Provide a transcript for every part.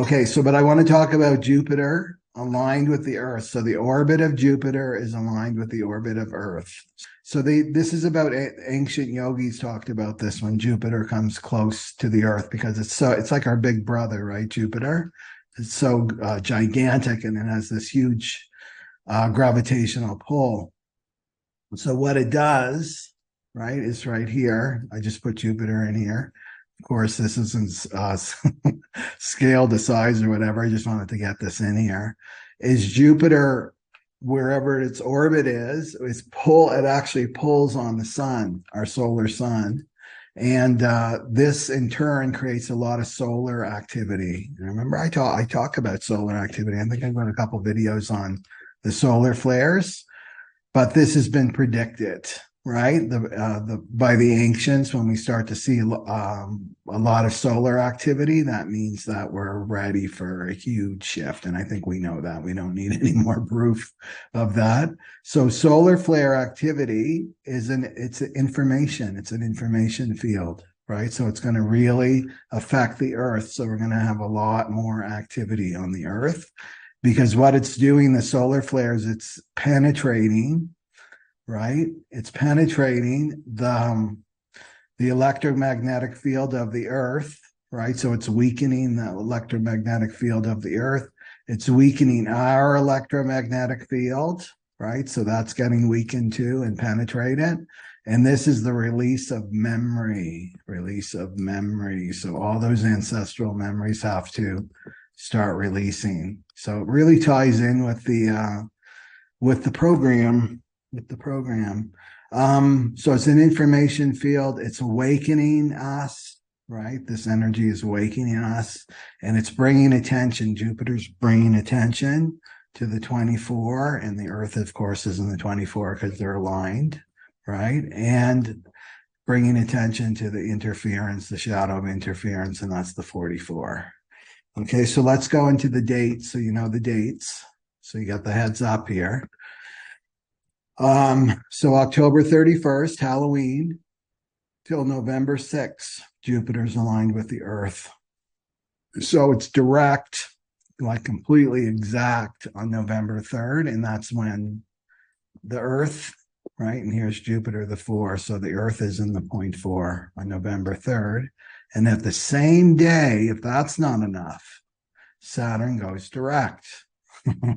Okay, so but I want to talk about Jupiter aligned with the Earth. So the orbit of Jupiter is aligned with the orbit of Earth. So this is about ancient yogis talked about this when Jupiter comes close to the Earth because it's like our big brother, right? Jupiter. It's so gigantic and it has this huge gravitational pull. So what it does, right, is right here. I just put Jupiter in here. Of course, this isn't scale to size or whatever. I just wanted to get this in here. Is Jupiter, wherever its orbit is it actually pulls on the sun, our solar sun. And this in turn creates a lot of solar activity. And remember, I talk about solar activity. I think I've got a couple videos on the solar flares, but this has been predicted, right? By the ancients, when we start to see a lot of solar activity, that means that we're ready for a huge shift. And I think we know that. We don't need any more proof of that. So solar flare activity it's information. It's an information field, right? So it's going to really affect the Earth. So we're going to have a lot more activity on the Earth because what it's doing, the solar flares, it's penetrating, right? It's penetrating the electromagnetic field of the Earth, right? So it's weakening the electromagnetic field of the Earth. It's weakening our electromagnetic field, right? So that's getting weakened too and penetrated. And this is the release of memory. So all those ancestral memories have to start releasing. So it really ties in with the program. So it's an information field. It's awakening us, right? This energy is awakening us and it's bringing attention. Jupiter's bringing attention to the 24 and the Earth, of course, is in the 24 because they're aligned, right? And bringing attention to the interference, the shadow of interference, and that's the 44. Okay, so let's go into the dates. So you know the dates. So you got the heads up here. So October 31st, Halloween, till November 6th, Jupiter's aligned with the Earth. So it's direct, like completely exact on November 3rd, and that's when the Earth, right? And here's Jupiter, the 4. So the Earth is in the 0.4 on November 3rd. And at the same day, if that's not enough, Saturn goes direct,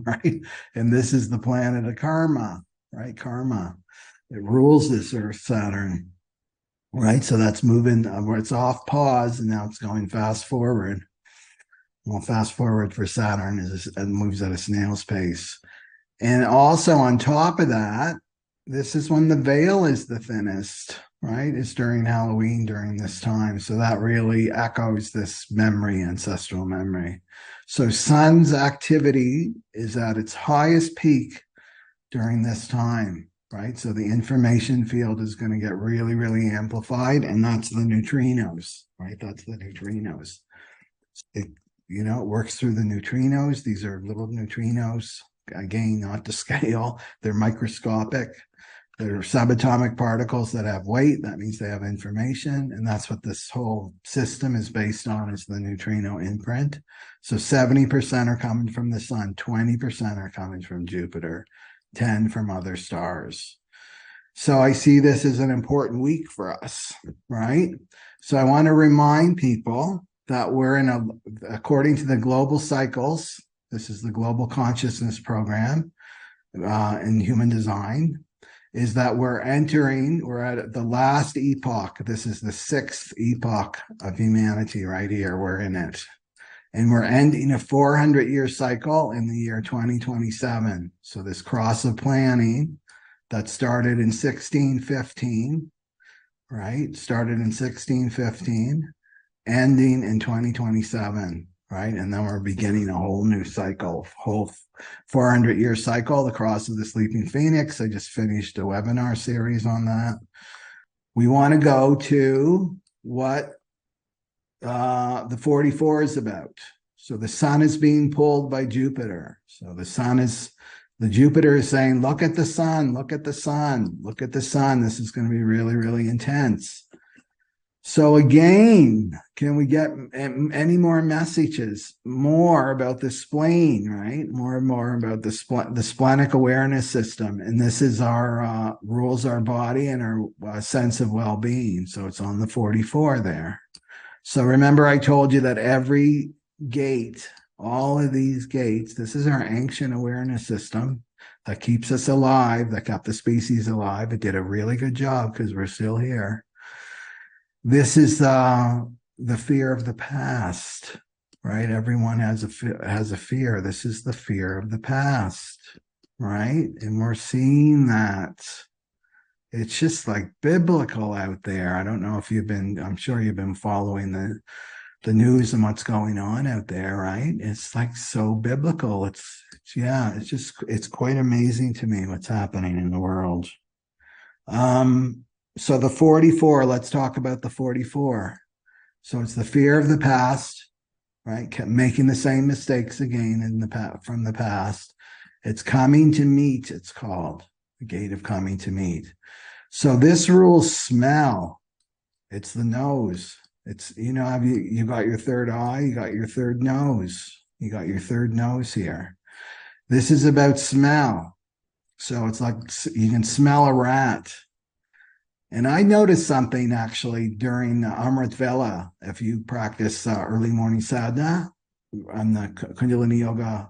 right? And this is the planet of karma, right? Karma. It rules this Earth, Saturn, right? So that's moving where it's off pause and now it's going fast forward. Well, fast forward for Saturn it moves at a snail's pace. And also on top of that, this is when the veil is the thinnest, right? It's during Halloween during this time. So that really echoes this memory, ancestral memory. So sun's activity is at its highest peak during this time, right? So the information field is going to get really, really amplified, and that's the neutrinos, right? That's the neutrinos. It works through the neutrinos. These are little neutrinos, again, not to scale. They're microscopic. They're subatomic particles that have weight. That means they have information. And that's what this whole system is based on, is the neutrino imprint. So 70% are coming from the sun, 20% are coming from Jupiter, 10 from other stars. So I see this as an important week for us, right? So I want to remind people that we're according to the global cycles, this is the Global Consciousness Program in human design, is that we're at the last epoch. This is the 6th epoch of humanity right here. We're in it. And we're ending a 400-year cycle in the year 2027. So this cross of planning that started in 1615, right? Started in 1615, ending in 2027, right? And then we're beginning a whole new cycle, whole 400-year cycle, the cross of the sleeping phoenix. I just finished a webinar series on that. We want to go to what the 44 is about. So the sun is being pulled by Jupiter. So the Jupiter is saying, look at the sun, look at the sun, look at the sun. This is going to be really, really intense. So again, can we get any more messages? More about the spleen, right? More and more about the splenic awareness system, and this is our rules our body and our sense of well-being. So it's on the 44 there. So remember, I told you that every gate, all of these gates, this is our ancient awareness system that keeps us alive, that kept the species alive. It did a really good job because we're still here. This is the fear of the past, right? Everyone has a fear. This is the fear of the past, right? And we're seeing that. It's just like biblical out there. I don't know if I'm sure you've been following the news and what's going on out there, right? It's like so biblical. It's quite amazing to me what's happening in the world. So the 44, let's talk about the 44. So it's the fear of the past, right? Kept making the same mistakes again from the past. It's coming to meet, it's called the gate of coming to meet. So this rules smell. It's the nose. It's, you got your third eye, you got your third nose. You got your third nose here. This is about smell. So it's like you can smell a rat. And I noticed something actually during Amrit Vela, if you practice early morning sadhana on the Kundalini Yoga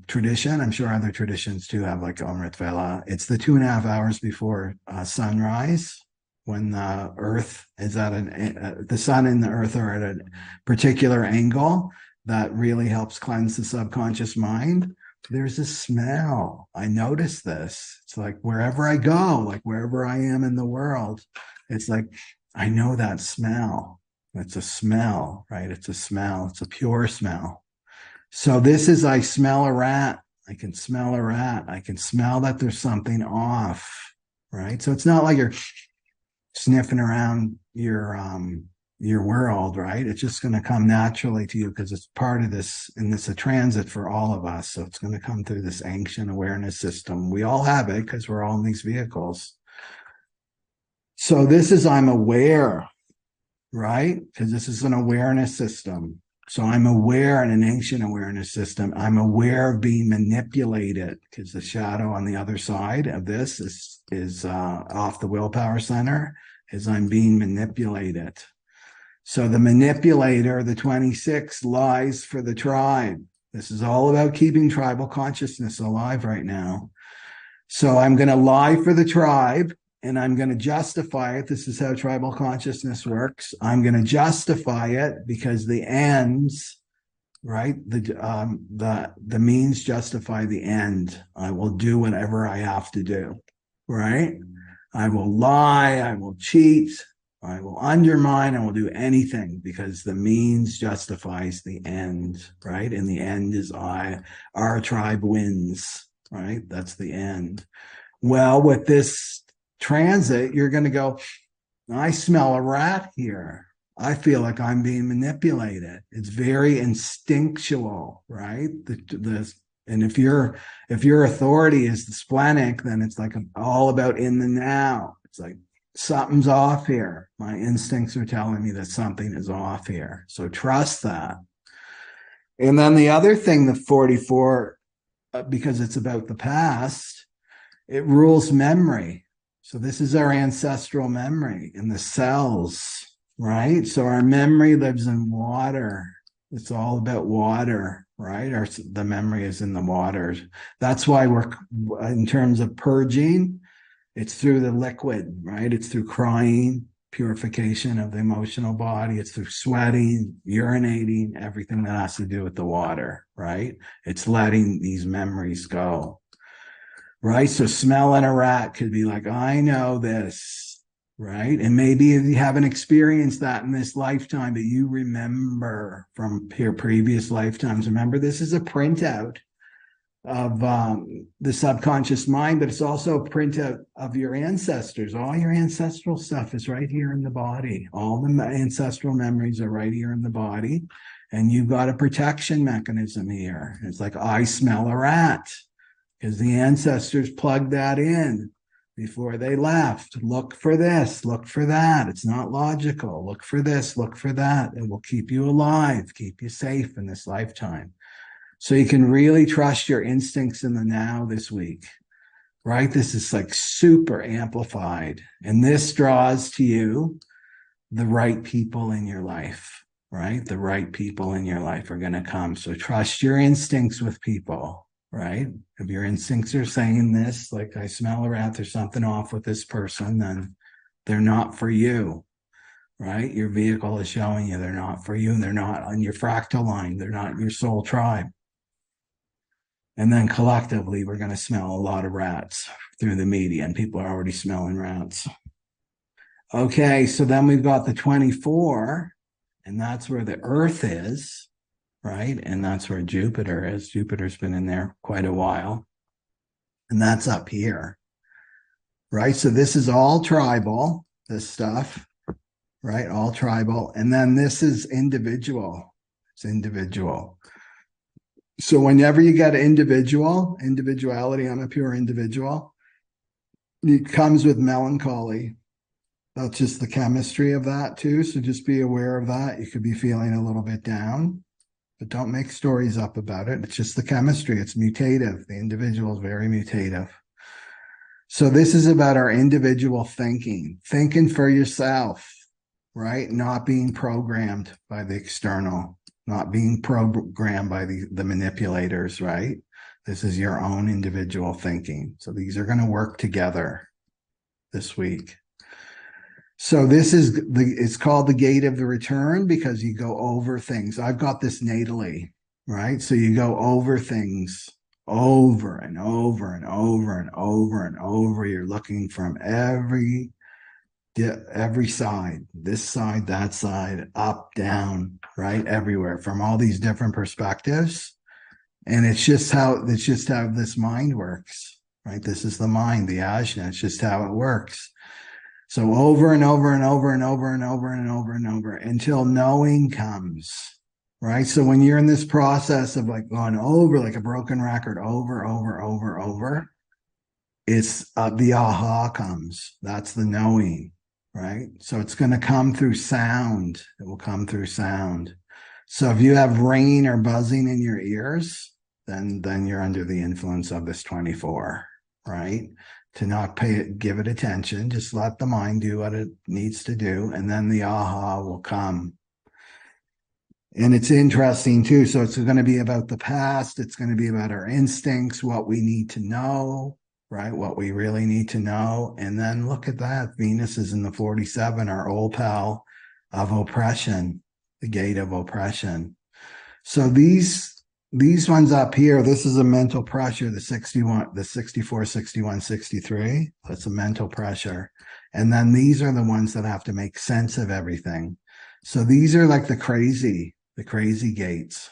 tradition. I'm sure other traditions too have like Amrit Vela. It's the 2.5 hours before sunrise, when the earth is the sun and the earth are at a particular angle that really helps cleanse the subconscious mind. There's a smell. I notice this. It's like wherever I go, like wherever I am in the world, it's like, I know that smell. It's a smell, right? It's a smell. It's a pure smell. So this is, I smell a rat. I can smell a rat. I can smell that there's something off, right? So it's not like you're sniffing around your world, right? It's just going to come naturally to you because it's part of this, and it's a transit for all of us. So it's going to come through this ancient awareness system. We all have it because we're all in these vehicles. So this is, I'm aware, right? Because this is an awareness system. So I'm aware in an ancient awareness system. I'm aware of being manipulated because the shadow on the other side of this is off the willpower center, is I'm being manipulated. So the manipulator, the 26, lies for the tribe. This is all about keeping tribal consciousness alive right now. So I'm going to lie for the tribe, and I'm going to justify it. This is how tribal consciousness works. I'm going to justify it because the ends, right? The means justify the end. I will do whatever I have to do, right? I will lie. I will cheat. I will undermine. I will do anything because the means justifies the end, right? And the end is our tribe wins, right? That's the end. Well, with this transit, you're going to go, I smell a rat here. I feel like I'm being manipulated. It's very instinctual, right? And if your authority is the splenic, then it's like all about in the now. It's like something's off here. My instincts are telling me that something is off here. So trust that. And then the other thing, the 44, because it's about the past, it rules memory. So this is our ancestral memory in the cells, right? So our memory lives in water. It's all about water, right? The memory is in the waters. That's why in terms of purging, it's through the liquid, right? It's through crying, purification of the emotional body. It's through sweating, urinating, everything that has to do with the water, right? It's letting these memories go, right? So smelling a rat could be like, I know this, right? And maybe you haven't experienced that in this lifetime, but you remember from your previous lifetimes. Remember, this is a printout of the subconscious mind, but it's also a printout of your ancestors. All your ancestral stuff is right here in the body. All the ancestral memories are right here in the body. And you've got a protection mechanism here. It's like, I smell a rat, because the ancestors plugged that in. before they left. Look for this, look for that. It's not logical. Look for this, look for that. It will keep you alive, keep you safe in this lifetime. So you can really trust your instincts in the now this week, right? This is like super amplified. And this draws to you the right people in your life, right? The right people in your life are going to come. So trust your instincts with people, right? If your instincts are saying this, like I smell a rat, there's something off with this person, then they're not for you, right? Your vehicle is showing you they're not for you. They're not on your fractal line. They're not your soul tribe. And then collectively, we're going to smell a lot of rats through the media, and people are already smelling rats. Okay, so then we've got the 24, and that's where the Earth is, right? And that's where Jupiter is. Jupiter's been in there quite a while. And that's up here, right? So this is all tribal, this stuff, right? All tribal. And then this is individual. It's individual. So whenever you get individuality, I'm a pure individual, it comes with melancholy. That's just the chemistry of that too. So just be aware of that. You could be feeling a little bit down, but don't make stories up about it. It's just the chemistry. It's mutative. The individual is very mutative. So this is about our individual thinking for yourself, right? Not being programmed by the external, not being programmed by the manipulators, right? This is your own individual thinking. So these are going to work together this week. So this is it's called the gate of the return because you go over things. I've got this natally, right? So you go over things over and over and over and over and over. You're looking from every side, this side, that side, up, down, right? Everywhere from all these different perspectives. And it's just how this mind works, right? This is the mind, the ajna. It's just how it works. So over and over and over and over and over and over and over until knowing comes, right? So when you're in this process of like going over like a broken record, over, it's the aha comes. That's the knowing, right? So it's going to come through sound. It will come through sound. So if you have ringing or buzzing in your ears, then you're under the influence of this 24, right? To not give it attention, just let the mind do what it needs to do, and then the aha will come. And it's interesting too. So it's going to be about the past. It's going to be about our instincts, what we need to know, right? What we really need to know. And then look at that. Venus is in the 47, our old pal of oppression, the gate of oppression. So these ones up here, this is a mental pressure, the 61, the 64, 61, 63. That's a mental pressure. And then these are the ones that have to make sense of everything. So these are like the crazy gates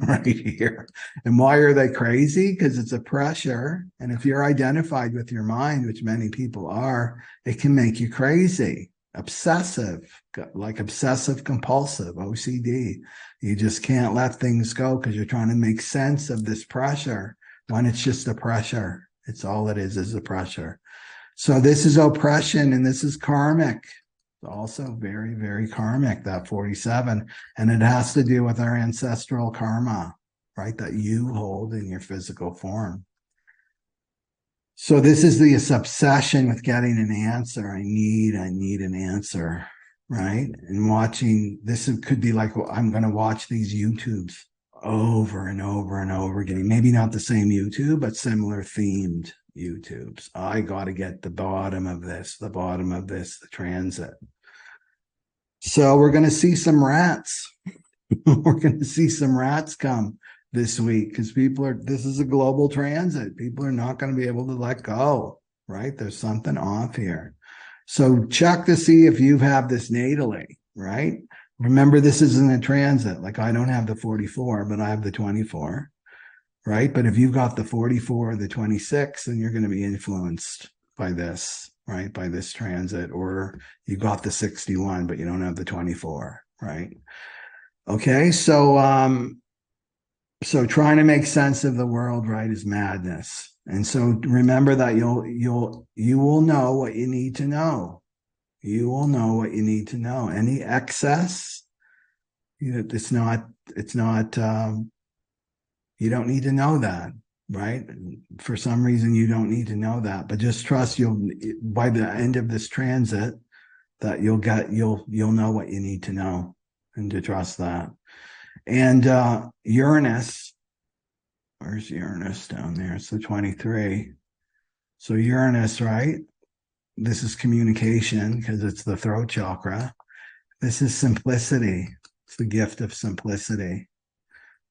right here. And why are they crazy? Because it's a pressure. And if you're identified with your mind, which many people are, it can make you crazy. Obsessive, like obsessive compulsive, OCD. You just can't let things go because you're trying to make sense of this pressure when it's just a pressure. It's all it is a pressure. So this is oppression and this is karmic. It's also very, very karmic, that 47. And it has to do with our ancestral karma, right? That you hold in your physical form. So this is this obsession with getting an answer. I need an answer, right? And watching this could be like, well, I'm going to watch these YouTubes over and over and over again. Maybe not the same YouTube, but similar themed YouTubes. I got to get the bottom of this, the transit. So we're going to see some rats. We're going to see some rats come this week because this is a global transit. People are not going to be able to let go, right? There's something off here. So check to see if you have this natally, right? Remember, this isn't a transit. Like I don't have the 44, but I have the 24, right? But if you've got the 44 or the 26, then you're going to be influenced by this, right? By this transit. Or you got the 61, but you don't have the 24, right? Okay, so trying to make sense of the world, right, is madness. And so remember that you will know what you need to know. You will know what you need to know. Any excess, it's not, you don't need to know that, right? For some reason, you don't need to know that, but just trust by the end of this transit, that you'll know what you need to know, and to trust that. And Uranus, where's Uranus down there? It's the 23. So Uranus, right? This is communication because it's the throat chakra. This is simplicity. It's the gift of simplicity.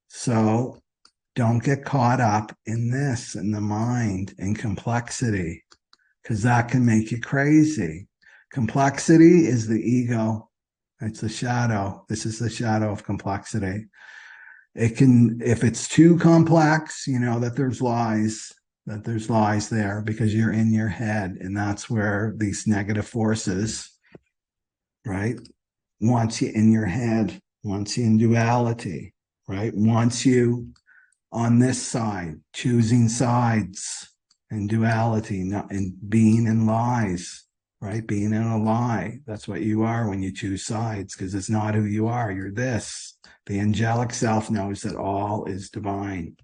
So don't get caught up in this, in the mind, in complexity, because that can make you crazy. Complexity is the ego. It's the shadow. This is the shadow of complexity. It can, if it's too complex, that there's lies there because you're in your head. And that's where these negative forces, right, wants you in your head, wants you in duality, right, wants you on this side, choosing sides and duality, not in being in lies, right? Being in a lie. That's what you are when you choose sides, because it's not who you are. You're this. The angelic self knows that all is divine.